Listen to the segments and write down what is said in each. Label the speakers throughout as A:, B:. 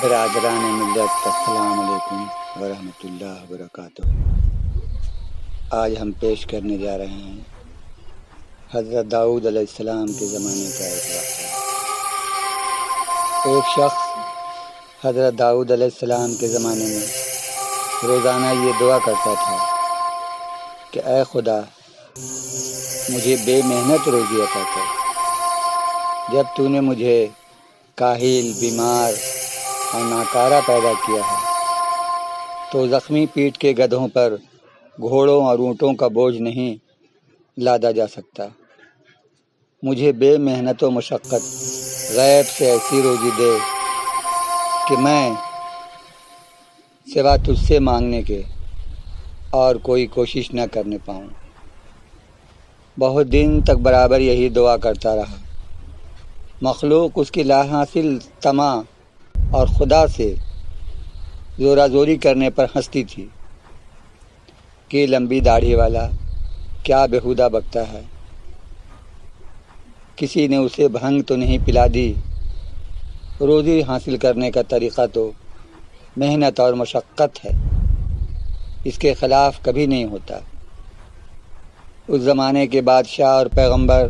A: برادران ملت، السلام علیکم ورحمۃ اللہ وبرکاتہ۔ آج ہم پیش کرنے جا رہے ہیں حضرت داؤد علیہ السلام کے زمانے کا ایک واقعہ۔ ایک شخص حضرت داؤد علیہ السلام کے زمانے میں روزانہ یہ دعا کرتا تھا کہ اے خدا، مجھے بے محنت روزی عطا کر۔ جب تو نے مجھے کاہل، بیمار اور ناکارہ پیدا کیا ہے تو زخمی پیٹھ کے گدھوں پر گھوڑوں اور اونٹوں کا بوجھ نہیں لادا جا سکتا۔ مجھے بے محنت و مشقت غیب سے ایسی روزی دے کہ میں سوا تجھ سے مانگنے کے اور کوئی کوشش نہ کرنے پاؤں۔ بہت دن تک برابر یہی دعا کرتا رہا۔ مخلوق اس کی لا حاصل طمع اور خدا سے زورا زوری کرنے پر ہنستی تھی کہ لمبی داڑھی والا کیا بےہودہ بکتا ہے، کسی نے اسے بھنگ تو نہیں پلا دی۔ روزی حاصل کرنے کا طریقہ تو محنت اور مشقت ہے، اس کے خلاف کبھی نہیں ہوتا۔ اس زمانے کے بادشاہ اور پیغمبر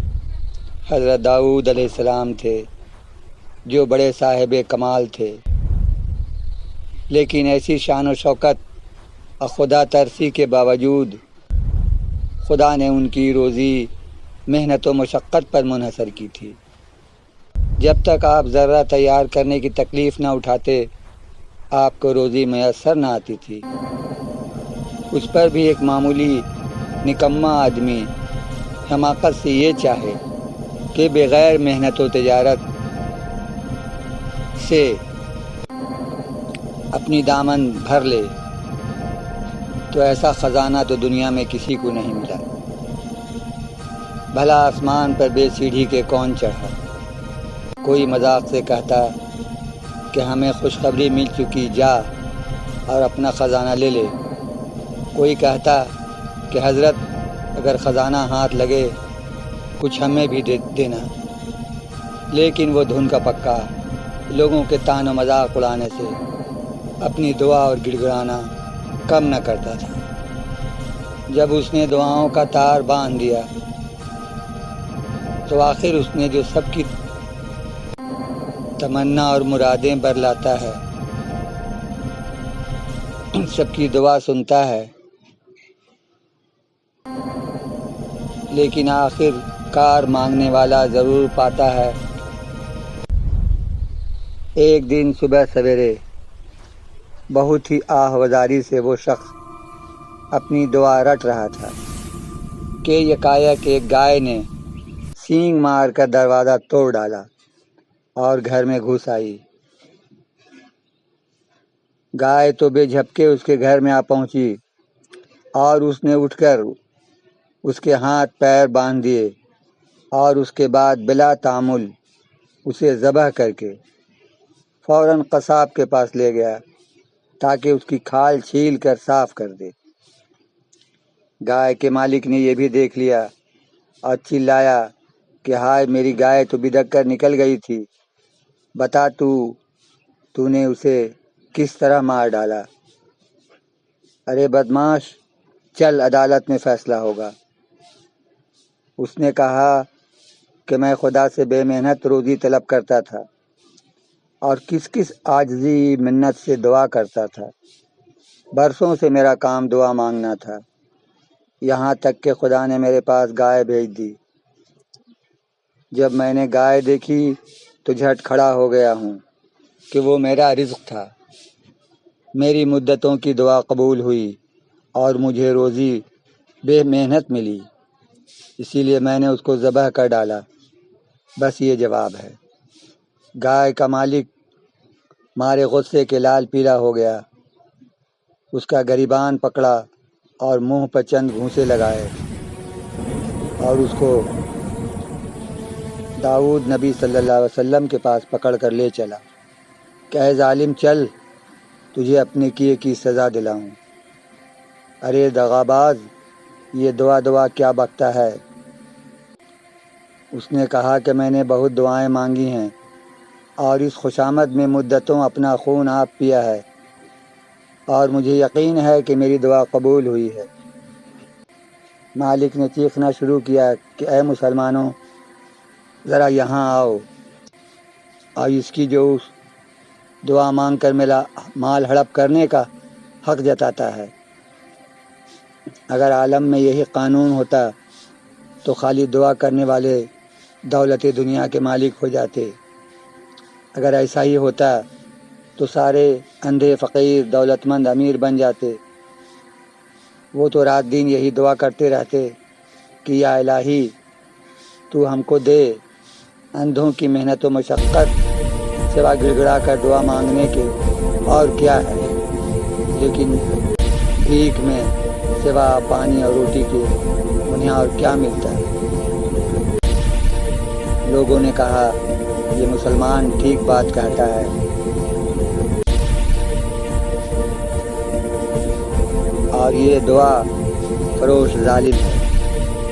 A: حضرت داؤد علیہ السلام تھے، جو بڑے صاحب کمال تھے، لیکن ایسی شان و شوکت اور خدا ترسی کے باوجود خدا نے ان کی روزی محنت و مشقت پر منحصر کی تھی۔ جب تک آپ ذرہ تیار کرنے کی تکلیف نہ اٹھاتے، آپ کو روزی میسر نہ آتی تھی۔ اس پر بھی ایک معمولی نکما آدمی حماقت سے یہ چاہے کہ بغیر محنت و تجارت سے اپنی دامن بھر لے تو ایسا خزانہ تو دنیا میں کسی کو نہیں ملا۔ بھلا آسمان پر بے سیڑھی کے کون چڑھا؟ کوئی مذاق سے کہتا کہ ہمیں خوشخبری مل چکی، جا اور اپنا خزانہ لے لے۔ کوئی کہتا کہ حضرت اگر خزانہ ہاتھ لگے کچھ ہمیں بھی دے دینا، لیکن وہ دھن کا پکا لوگوں کے تان و مذاق اڑانے سے اپنی دعا اور گڑ گڑانا کم نہ کرتا تھا۔ جب اس نے دعاؤں کا تار باندھ دیا تو آخر اس نے جو سب کی تمنا اور مرادیں برلاتا ہے، سب کی دعا سنتا ہے، لیکن آخر کار مانگنے والا ضرور پاتا ہے۔ ایک دن صبح سویرے بہت ہی آہ وزاری سے وہ شخص اپنی دعا رٹ رہا تھا کہ یکایک ایک گائے نے سینگ مار کر دروازہ توڑ ڈالا اور گھر میں گھس آئی۔ گائے تو بے جھپکے اس کے گھر میں آ پہنچی اور اس نے اٹھ کر اس کے ہاتھ پیر باندھ دیے اور اس کے بعد بلا تعامل اسے ذبح کر کے فوراً قصاب کے پاس لے گیا تاکہ اس کی کھال چھیل کر صاف کر دے۔ گائے کے مالک نے یہ بھی دیکھ لیا اور چلایا کہ ہائے، میری گائے تو بدک کر نکل گئی تھی، بتا تو نے اسے کس طرح مار ڈالا؟ ارے بدماش، چل عدالت میں فیصلہ ہوگا۔ اس نے کہا کہ میں خدا سے بے محنت روزی طلب کرتا تھا اور کس عاجزی منت سے دعا کرتا تھا۔ برسوں سے میرا کام دعا مانگنا تھا، یہاں تک کہ خدا نے میرے پاس گائے بھیج دی۔ جب میں نے گائے دیکھی تو جھٹ کھڑا ہو گیا ہوں کہ وہ میرا رزق تھا۔ میری مدتوں کی دعا قبول ہوئی اور مجھے روزی بے محنت ملی، اسی لیے میں نے اس کو ذبح کر ڈالا۔ بس یہ جواب ہے۔ گائے کا مالک مارے غصے کے لال پیلا ہو گیا، اس کا گریبان پکڑا اور منہ پر چند گھونسے لگائے اور اس کو داؤد نبی صلی اللہ علیہ وسلم کے پاس پکڑ کر لے چلا کہ اے ظالم، چل تجھے اپنے کیے کی سزا دلاؤں۔ ارے دغاباز، یہ دعا کیا بکتا ہے؟ اس نے کہا کہ میں نے بہت دعائیں مانگی ہیں اور اس خوشامد میں مدتوں اپنا خون آپ پیا ہے، اور مجھے یقین ہے کہ میری دعا قبول ہوئی ہے۔ مالک نے چیخنا شروع کیا کہ اے مسلمانوں، ذرا یہاں آؤ، اور اس کی جو اس دعا مانگ کر میرا مال ہڑپ کرنے کا حق جتاتا ہے۔ اگر عالم میں یہی قانون ہوتا تو خالی دعا کرنے والے دولت دنیا کے مالک ہو جاتے۔ اگر ایسا ہی ہوتا تو سارے اندھے فقیر دولت مند امیر بن جاتے۔ وہ تو رات دن یہی دعا کرتے رہتے کہ یا الہی تو ہم کو دے، اندھوں کی محنت و مشقت سوا گڑ گڑا کر دعا مانگنے کے اور کیا ہے، لیکن بھیک میں سوا پانی اور روٹی کے انہیں اور کیا ملتا ہے۔ لوگوں نے کہا یہ مسلمان ٹھیک بات کہتا ہے۔ اور یہ دعا فروش ظالم ہے،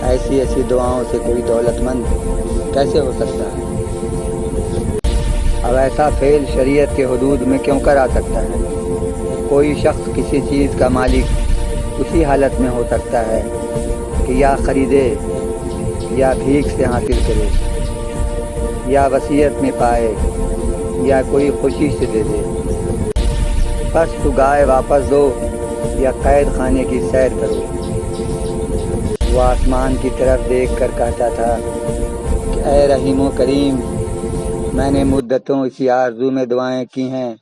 A: ایسی دعاؤں سے کوئی دولت مند کیسے ہو سکتا ہے؟ اب ایسا فعل شریعت کے حدود میں کیوں کر آ سکتا ہے؟ کوئی شخص کسی چیز کا مالک اسی حالت میں ہو سکتا ہے کہ یا خریدے یا بھیک سے حاصل کرے، یا وصیت میں پائے یا کوئی خوشی سے دے دے۔ بس تو گائے واپس دو یا قید خانے کی سیر کرو۔ وہ آسمان کی طرف دیکھ کر کہتا تھا کہ اے رحیم و کریم، میں نے مدتوں اسی آرزو میں دعائیں کی ہیں،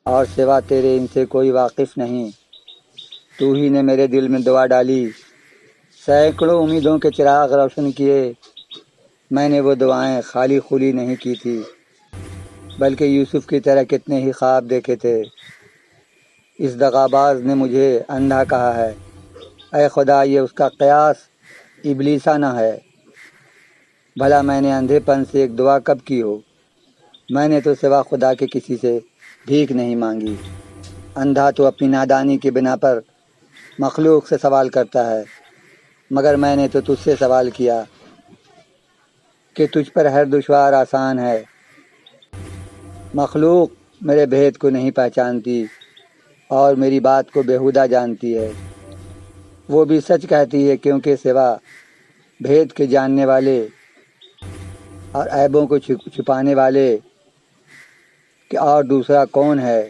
A: اور سوا تیرے ان سے کوئی واقف نہیں۔ تو ہی نے میرے دل میں دعا ڈالی، سینکڑوں امیدوں کے چراغ روشن کیے۔ میں نے وہ دعائیں خالی خولی نہیں کی تھی، بلکہ یوسف کی طرح کتنے ہی خواب دیکھے تھے۔ اس دغاباز نے مجھے اندھا کہا ہے، اے خدا یہ اس کا قیاس ابلیسانہ ہے۔ بھلا میں نے اندھے پن سے ایک دعا کب کی ہو؟ میں نے تو سوا خدا کے کسی سے بھیک نہیں مانگی۔ اندھا تو اپنی نادانی کی بنا پر مخلوق سے سوال کرتا ہے، مگر میں نے تو تجھ سے سوال کیا کہ تجھ پر ہر دشوار آسان ہے۔ مخلوق میرے بھید کو نہیں پہچانتی اور میری بات کو بیہودہ جانتی ہے۔ وہ بھی سچ کہتی ہے، کیونکہ سوا بھید کے جاننے والے اور عیبوں کو چھپانے والے کہ اور دوسرا کون ہے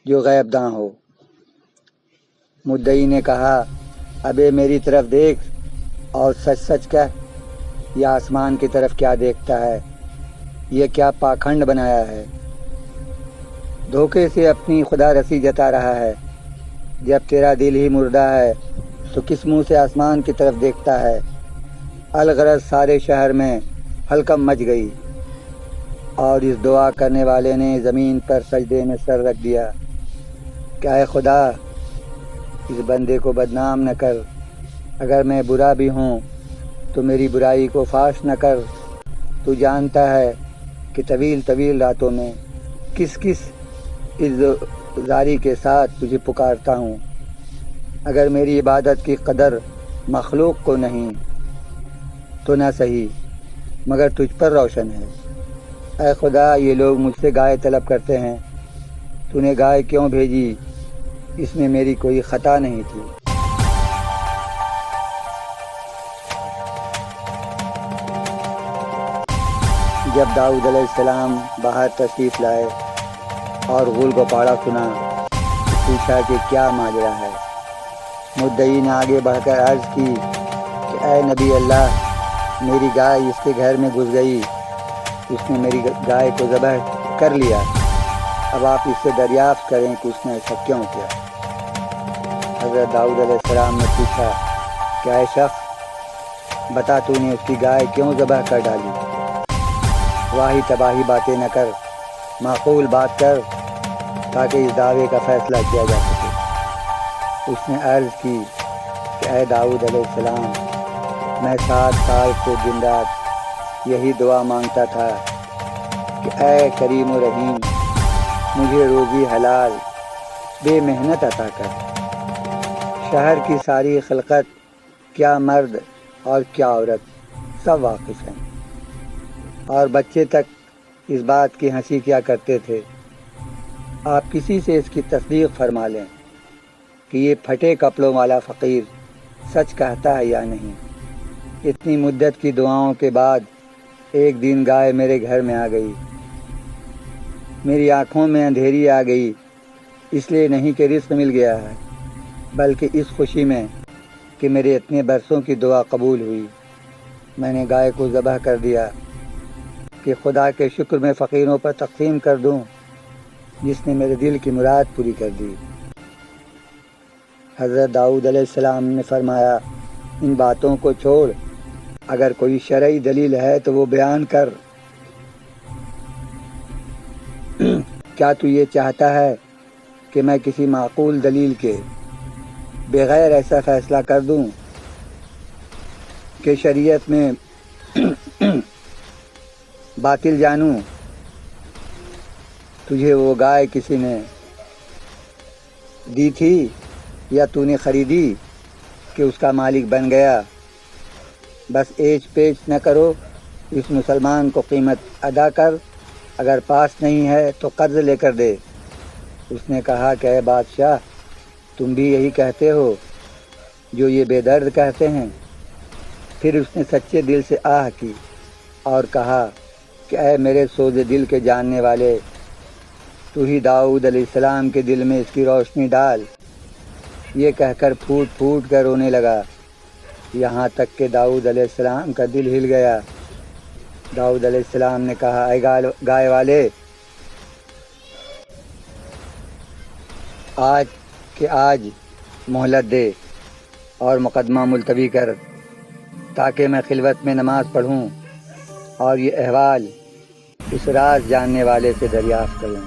A: جو غیب داں ہو۔ مدعی نے کہا، ابے میری طرف دیکھ اور سچ سچ کہہ، یہ آسمان کی طرف کیا دیکھتا ہے؟ یہ کیا پاکھنڈ بنایا ہے؟ دھوکے سے اپنی خدا رسی جتا رہا ہے۔ جب تیرا دل ہی مردہ ہے تو کس منہ سے آسمان کی طرف دیکھتا ہے؟ الغرض سارے شہر میں ہلکم مچ گئی، اور اس دعا کرنے والے نے زمین پر سجدے میں سر رکھ دیا کہ اے خدا اس بندے کو بدنام نہ کر، اگر میں برا بھی ہوں تو میری برائی کو فاش نہ کر۔ تو جانتا ہے کہ طویل راتوں میں کس عذرزاری کے ساتھ تجھے پکارتا ہوں۔ اگر میری عبادت کی قدر مخلوق کو نہیں تو نہ صحیح، مگر تجھ پر روشن ہے۔ اے خدا یہ لوگ مجھ سے گائے طلب کرتے ہیں، تو نے گائے کیوں بھیجی؟ اس میں میری کوئی خطا نہیں تھی۔ جب داؤد علیہ السلام باہر تشریف لائے اور غول گپاڑا سنا، پوچھا کہ کیا ماجرا ہے۔ مدعی نے آگے بڑھ کر عرض کی کہ اے نبی اللہ، میری گائے اس کے گھر میں گھس گئی، اس نے میری گائے کو ذبح کر لیا۔ اب آپ اس سے دریافت کریں کہ اس نے ایسا کیوں کیا۔ حضرت داؤد علیہ السلام نے پوچھا کہ اے شخص، بتا تو نے اس کی گائے کیوں ذبح کر ڈالی؟ واہی تباہی باتیں نہ کر، معقول بات کر تاکہ اس دعوے کا فیصلہ کیا جا سکے۔ اس نے عرض کی کہ اے داؤد علیہ السلام، میں 7 سال سے دن رات یہی دعا مانگتا تھا کہ اے کریم و رحیم، مجھے روزی حلال بے محنت عطا کر۔ شہر کی ساری خلقت، کیا مرد اور کیا عورت، سب واقف ہیں، اور بچے تک اس بات کی ہنسی کیا کرتے تھے۔ آپ کسی سے اس کی تصدیق فرما لیں کہ یہ پھٹے کپڑوں والا فقیر سچ کہتا ہے یا نہیں۔ اتنی مدت کی دعاؤں کے بعد ایک دن گائے میرے گھر میں آ گئی۔ میری آنکھوں میں اندھیری آ گئی، اس لیے نہیں کہ رزق مل گیا ہے، بلکہ اس خوشی میں کہ میرے اتنے برسوں کی دعا قبول ہوئی۔ میں نے گائے کو ذبح کر دیا کہ خدا کے شکر میں فقیروں پر تقسیم کر دوں، جس نے میرے دل کی مراد پوری کر دی۔ حضرت داؤد علیہ السلام نے فرمایا، ان باتوں کو چھوڑ، اگر کوئی شرعی دلیل ہے تو وہ بیان کر۔ کیا تو یہ چاہتا ہے کہ میں کسی معقول دلیل کے بغیر ایسا فیصلہ کر دوں کہ شریعت میں باطل جانوں؟ تجھے وہ گائے کسی نے دی تھی یا تو نے خریدی کہ اس کا مالک بن گیا؟ بس ایچ پیچ نہ کرو، اس مسلمان کو قیمت ادا کر، اگر پاس نہیں ہے تو قرض لے کر دے۔ اس نے کہا کہ اے بادشاہ، تم بھی یہی کہتے ہو جو یہ بے درد کہتے ہیں؟ پھر اس نے سچے دل سے آہ کی اور کہا کہ اے میرے سوز دل کے جاننے والے، تو ہی داؤد علیہ السلام کے دل میں اس کی روشنی ڈال۔ یہ کہہ کر پھوٹ پھوٹ کر رونے لگا، یہاں تک کہ داؤد علیہ السلام کا دل ہل گیا۔ داؤد علیہ السلام نے کہا، اے گائے والے، آج مہلت دے اور مقدمہ ملتوی کر، تاکہ میں خلوت میں نماز پڑھوں اور یہ احوال اس راز جاننے والے سے دریافت کروں۔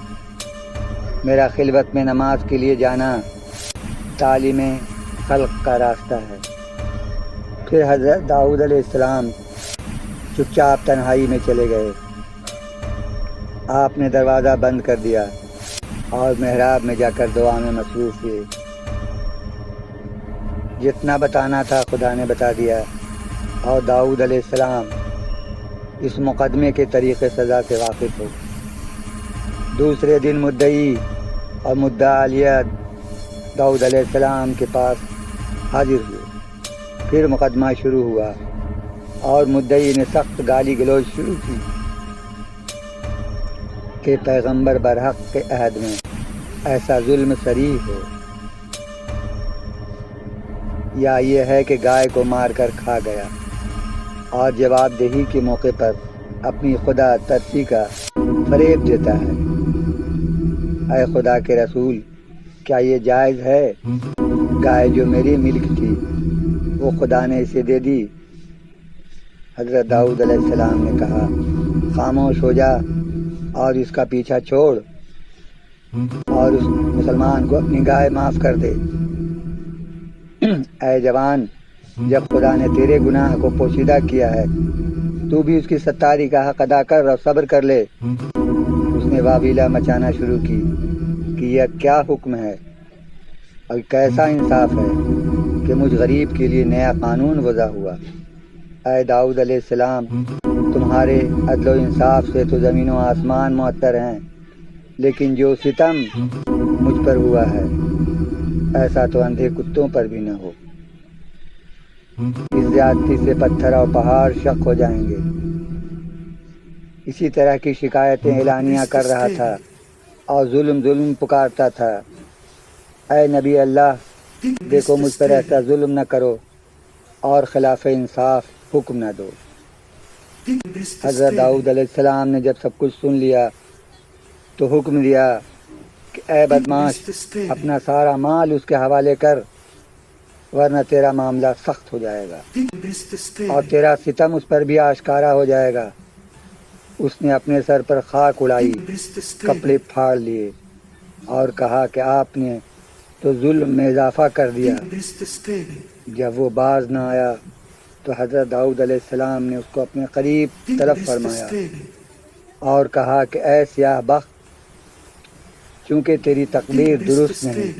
A: میرا خلوت میں نماز کے لیے جانا تعلیم خلق کا راستہ ہے۔ پھر حضرت داؤد علیہ السلام چپ چاپ تنہائی میں چلے گئے۔ آپ نے دروازہ بند کر دیا اور محراب میں جا کر دعا میں مصروف ہوئے۔ جتنا بتانا تھا خدا نے بتا دیا، اور داؤد علیہ السلام اس مقدمے کے طریقِ سزا سے واقف ہو۔ دوسرے دن مدعی اور مدعا علیہ داؤد علیہ السلام کے پاس حاضر ہوئے۔ پھر مقدمہ شروع ہوا اور مدعی نے سخت گالی گلوچ شروع کی کہ پیغمبر برحق کے عہد میں ایسا ظلم صریح ہو، یا یہ ہے کہ گائے کو مار کر کھا گیا اور جواب دہی کے موقع پر اپنی خدا ترسی کا فریب دیتا ہے۔ اے خدا کے رسول، کیا یہ جائز ہے؟ گائے جو میری ملک تھی وہ خدا نے اسے دے دی۔ حضرت داؤد علیہ السلام نے کہا، خاموش ہو جا اور اس کا پیچھا چھوڑ اور اس مسلمان کو اپنی گائے معاف کر دے۔ اے جوان، جب خدا نے تیرے گناہ کو پوشیدہ کیا ہے تو بھی اس کی ستاری کا حق ادا کر اور صبر کر لے۔ اس نے واویلا مچانا شروع کی کہ یہ کیا حکم ہے اور کیسا انصاف ہے کہ مجھ غریب کے لیے نیا قانون وضع ہوا۔ اے داؤد علیہ السلام، تمہارے عدل و انصاف سے تو زمین و آسمان معطر ہیں، لیکن جو ستم مجھ پر ہوا ہے ایسا تو اندھے کتوں پر بھی نہ ہو۔ اس زیادتی سے پتھر اور پہاڑ شق ہو جائیں گے۔ اسی طرح کی شکایتیں اعلانیہ کر رہا تھا اور ظلم پکارتا تھا۔ اے نبی اللہ، دیکھو مجھ پر ایسا ظلم نہ کرو اور خلاف انصاف حکم نہ دو۔ حضرت داؤد علیہ السلام نے جب سب کچھ سن لیا تو حکم دیا کہ اے بدماش، اپنا سارا مال اس کے حوالے کر، ورنہ تیرا معاملہ سخت ہو جائے گا اور تیرا ستم اس پر بھی آشکارا ہو جائے گا۔ اس نے اپنے سر پر خاک اڑائی، کپڑے پھاڑ لیے اور کہا کہ آپ نے تو ظلم میں اضافہ کر دیا۔ جب وہ باز نہ آیا تو حضرت داؤد علیہ السلام نے اس کو اپنے قریب طلب فرمایا اور کہا کہ اے سیاہ بخت، چونکہ تیری تقدیر درست نہیں،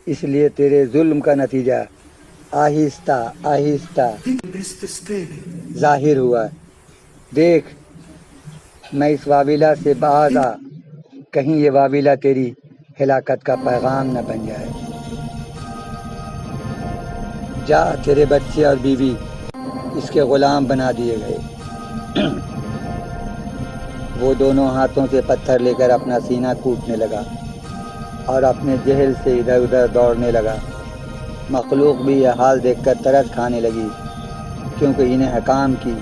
A: اس لیے تیرے ظلم کا نتیجہ آہستہ آہستہ ظاہر ہوا۔ دیکھ، میں اس واویلا سے باز آ، کہیں یہ واویلا تیری ہلاکت کا پیغام نہ بن جائے۔ جا، تیرے بچے اور بیوی اس کے غلام بنا دیے گئے۔ وہ دونوں ہاتھوں سے پتھر لے کر اپنا سینہ کوٹنے لگا اور اپنے جہل سے ادھر ادھر دوڑنے لگا۔ مخلوق بھی یہ حال دیکھ کر ترس کھانے لگی، کیونکہ انہیں حکام کی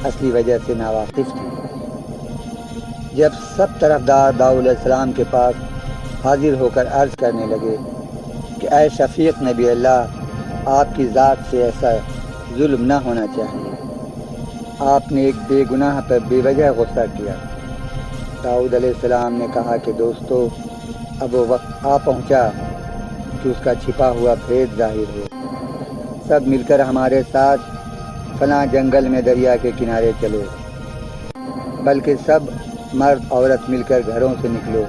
A: اصلی وجہ سے ناواقف تھی۔ جب سب طرفدار داؤد علیہ السلام کے پاس حاضر ہو کر عرض کرنے لگے کہ اے شفیق نبی اللہ، آپ کی ذات سے ایسا ظلم نہ ہونا چاہیے، آپ نے ایک بے گناہ پر بے وجہ غصہ کیا۔ داؤد علیہ السلام نے کہا کہ دوستو، اب وہ وقت آ پہنچا کہ اس کا چھپا ہوا بھید ظاہر ہو۔ سب مل کر ہمارے ساتھ فلاں جنگل میں دریا کے کنارے چلو، بلکہ سب مرد عورت مل کر گھروں سے نکلو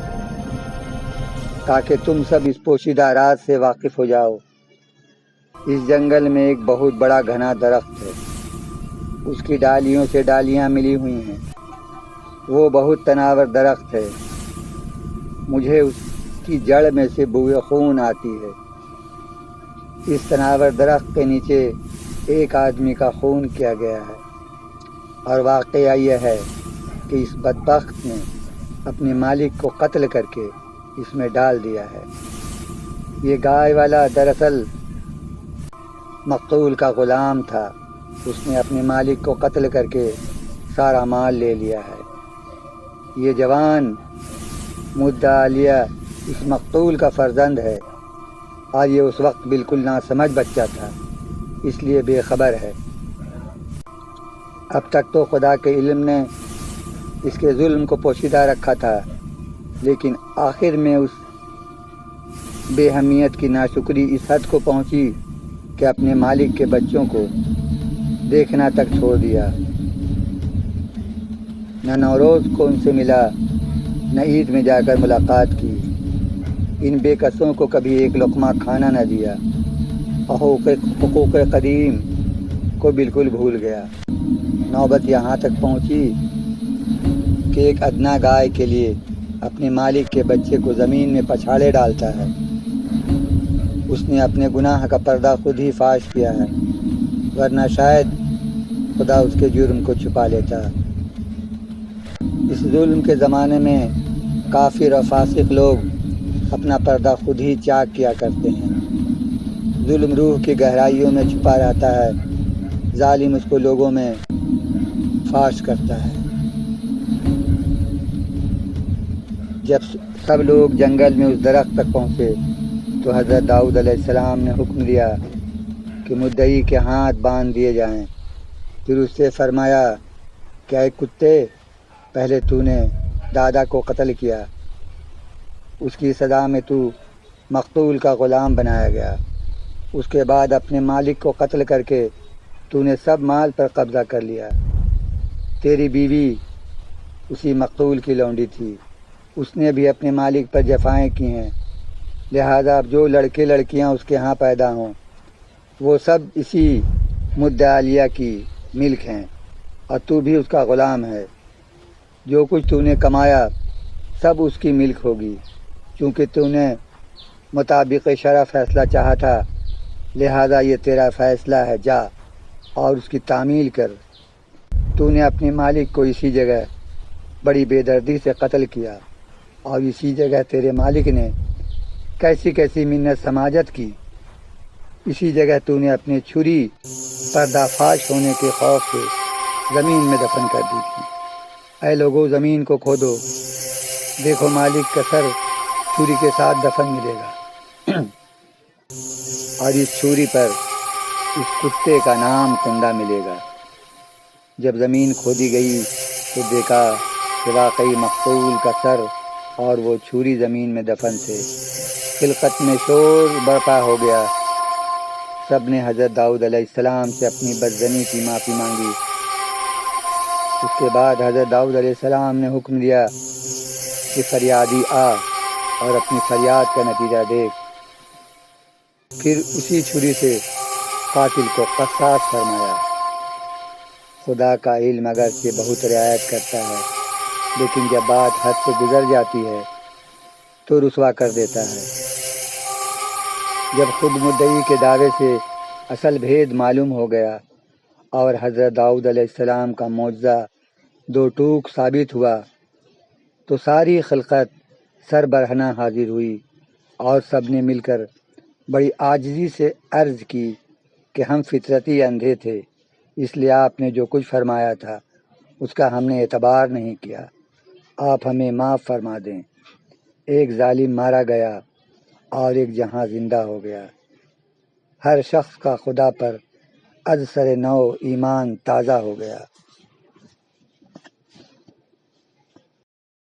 A: تاکہ تم سب اس پوشیدہ راز سے واقف ہو جاؤ۔ اس جنگل میں ایک بہت بڑا گھنا درخت ہے، اس کی ڈالیوں سے ڈالیاں ملی ہوئی ہیں، وہ بہت تناور درخت ہے، مجھے اس کی جڑ میں سے بوئے خون آتی ہے۔ اس تناور درخت کے نیچے ایک آدمی کا خون کیا گیا ہے، اور واقعہ یہ ہے کہ اس بدبخت نے اپنے مالک کو قتل کر کے اس میں ڈال دیا ہے۔ یہ گائے والا دراصل مقتول کا غلام تھا، اس نے اپنے مالک کو قتل کر کے سارا مال لے لیا ہے۔ یہ جوان مدعا علیہ اس مقتول کا فرزند ہے، اور یہ اس وقت بالکل ناسمجھ بچہ تھا، اس لیے بے خبر ہے۔ اب تک تو خدا کے علم نے اس کے ظلم کو پوشیدہ رکھا تھا، لیکن آخر میں اس بے اہمیت کی ناشکری اس حد کو پہنچی کہ اپنے مالک کے بچوں کو دیکھنا تک چھوڑ دیا۔ نہ نوروز کو ان سے ملا، نہ عید میں جا کر ملاقات کی، ان بے کسوں کو کبھی ایک لقمہ کھانا نہ دیا، حقوق قدیم کو بالکل بھول گیا۔ نوبت یہاں تک پہنچی کہ ایک ادنا گائے کے لیے اپنے مالک کے بچے کو زمین میں پچھاڑے ڈالتا ہے۔ اس نے اپنے گناہ کا پردہ خود ہی فاش کیا ہے، ورنہ شاید خدا اس کے جرم کو چھپا لیتا۔ اس ظلم کے زمانے میں کافر اور فاسق لوگ اپنا پردہ خود ہی چاک کیا کرتے ہیں۔ ظلم روح کی گہرائیوں میں چھپا رہتا ہے، ظالم اس کو لوگوں میں فاش کرتا ہے۔ جب سب لوگ جنگل میں اس درخت تک پہنچے تو حضرت داؤد علیہ السلام نے حکم دیا کہ مدعی کے ہاتھ باندھ دیے جائیں۔ پھر اس سے فرمایا کہ اے کتے، پہلے تو نے دادا کو قتل کیا، اس کی سزا میں تو مقتول کا غلام بنایا گیا، اس کے بعد اپنے مالک کو قتل کر کے تو نے سب مال پر قبضہ کر لیا۔ تیری بیوی اسی مقتول کی لونڈی تھی، اس نے بھی اپنے مالک پر جفائیں کی ہیں، لہذا اب جو لڑکے لڑکیاں اس کے ہاں پیدا ہوں وہ سب اسی مدعا علیہ کی ملک ہیں، اور تو بھی اس کا غلام ہے۔ جو کچھ تو نے کمایا سب اس کی ملک ہوگی، چونکہ تو نے مطابق شرع فیصلہ چاہا تھا، لہذا یہ تیرا فیصلہ ہے، جا اور اس کی تعمیل کر۔ تو نے اپنے مالک کو اسی جگہ بڑی بے دردی سے قتل کیا، اور اسی جگہ تیرے مالک نے کیسی کیسی منت سماجت کی، اسی جگہ تو نے اپنی چھری پردہ فاش ہونے کے خوف سے زمین میں دفن کر دی تھی۔ اے لوگو، زمین کو کھودو، دیکھو مالک کا سر چھری کے ساتھ دفن ملے گا، اور اس چھری پر اس کتے کا نام کنڈا ملے گا۔ جب زمین کھودی گئی تو دیکھا کہ واقعی مقتول کا سر اور وہ چھری زمین میں دفن تھے۔ خلقت میں شور برپا ہو گیا، سب نے حضرت داؤد علیہ السلام سے اپنی بدزنی کی معافی مانگی۔ اس کے بعد حضرت داؤد علیہ السلام نے حکم دیا کہ فریادی آ اور اپنی فریاد کا نتیجہ دیکھ۔ پھر اسی چھری سے قاتل کو قصاص فرمایا۔ خدا کا علم اگرچہ بہت رعایت کرتا ہے، لیکن جب بات حد سے گزر جاتی ہے تو رسوا کر دیتا ہے۔ جب خود مدعی کے دعوے سے اصل بھید معلوم ہو گیا اور حضرت داؤد علیہ السلام کا معجزہ دو ٹوک ثابت ہوا تو ساری خلقت سر برہنہ حاضر ہوئی اور سب نے مل کر بڑی عاجزی سے عرض کی کہ ہم فطرتی اندھے تھے، اس لیے آپ نے جو کچھ فرمایا تھا اس کا ہم نے اعتبار نہیں کیا، آپ ہمیں معاف فرما دیں۔ ایک ظالم مارا گیا اور ایک جہاں زندہ ہو گیا۔ ہر شخص کا خدا پر از سر نو ایمان تازہ ہو گیا۔